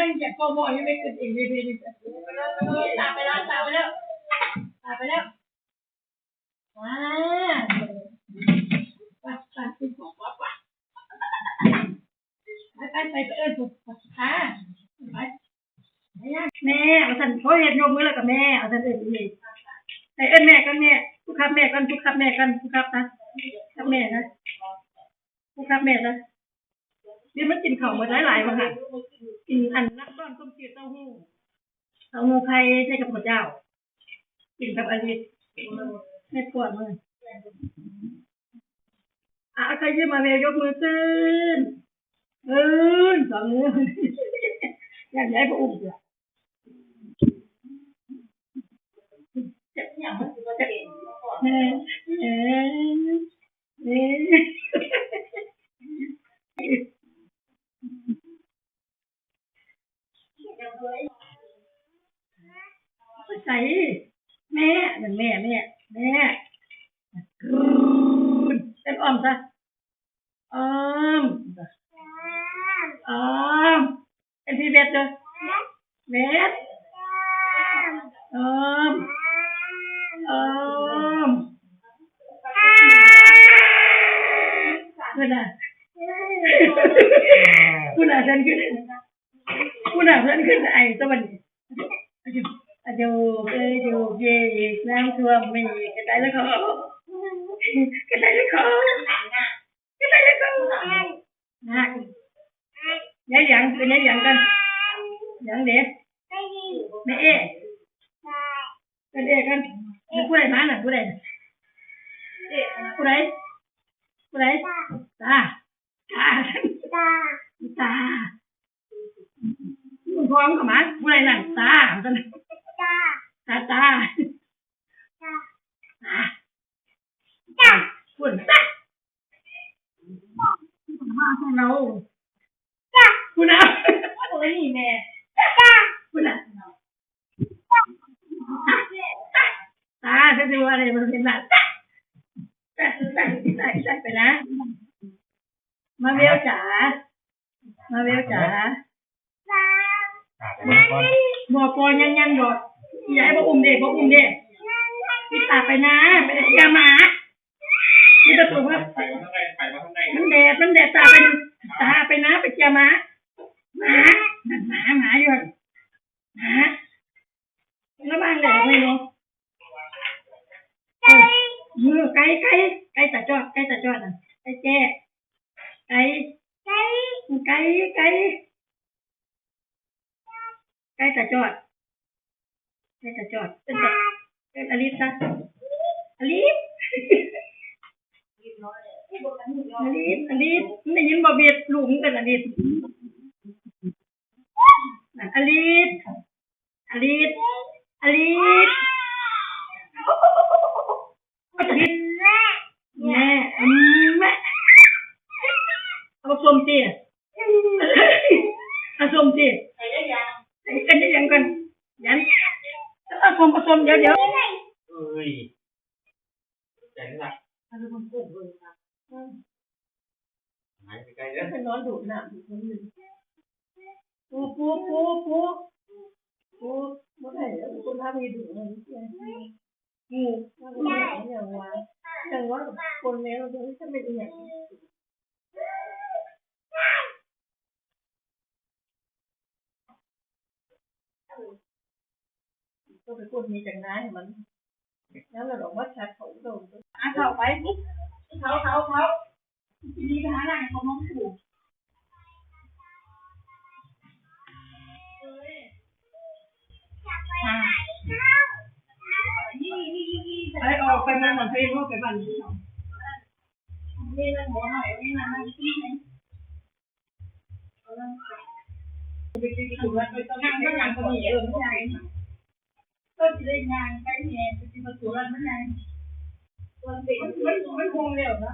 งจากโปรโมทยังไม่ขึ้นอีกทีนึงตามไปแล้วตามไปแล้วตามไปแล้วว้าไปคุณบอกว่าไปเอิญถูกค่ะไปแม่เอาสันเขาเห็นยกมือแล้วกับแม่เอาสันเอิญนี่ไปเอิญแม่กันแม่ทุกครับแม่กันทุกครับแม่กันทุกครับนะครับแม่นะทุกครับแม่นะเดี๋ยวมันกินของมาหลายๆวันค่ะกินอันนักต้อนต้มจืดเต้าหู้ไข่ใส่กับข้าวเจ้ากินกับอันนี้ไม่ปวดเลยใครยื่นมาเมย์ยกมือขึ้นสองมืออยากย้ายพระอุ้มเลยใส่แม่เป็นแม่เป็นอ้อมซะอ้อมเป็นพี่เบ็ดเลยเบ็ดอ้อมคุณน่ะเพื่อนขึ้นไอ้สวัสดีดูเย่น้ำท่วมไม่กระจายแล้วเขานะยังเป็นยังกันยังเด็กไม่เป็นกันผู้ใดมาน่ะผู้ใดตาคุณพ่อของมันผู้ใดนั่นตาคุณมาของเราคุณเอาโอ้ยแม่คุณอ่ะตาจะดูอะไรมันเป็นหลักใส่ไปนะมาเวลจ๋าบอกก่อนยังบอกอย่าให้บอกอุ้มเด็กพี่ตาไปนะไปอย่ามานี่ประตูว่ามันแดดตาไปนะไปเจียมาหมาอยู่แล้วบ้านแหลกเลยเนาะไก่ตาจอดไก่แจ้ไก่ตาจอดเป็นอลิซะอลิซไม่ยินบ่เบียดลุงกันอลิซอลิซแม่เอาส้มจีกันยังกันยันเอาส้มเดี๋ยวใจละอะไรมันกุ้งเลยค่ะหายไปไกลแล้วเป็นนอนดูดน้ำปูไม่ได้คนทำมีดูดเลยอย่างว่าคนแม่เราจะเป็นอย่างก็ไปพูดมีจังนะมันแล้วเราบอกว่าชัดเขาโดนเข้าไปเขาทีนี้หาอะไรเขามองถูกไปออกไปมาหมดเพลงว่าไปบ้านนี่นั่นหัวหน่อยนี่นั่นที่ไหนไปกินถูกแล้วไปต้องงานคนนี้ไม่ใช่ก็จะได้งานใกล้แง่ไปกินมาถูกแล้วไม่ใช่มันคงเร็วนะ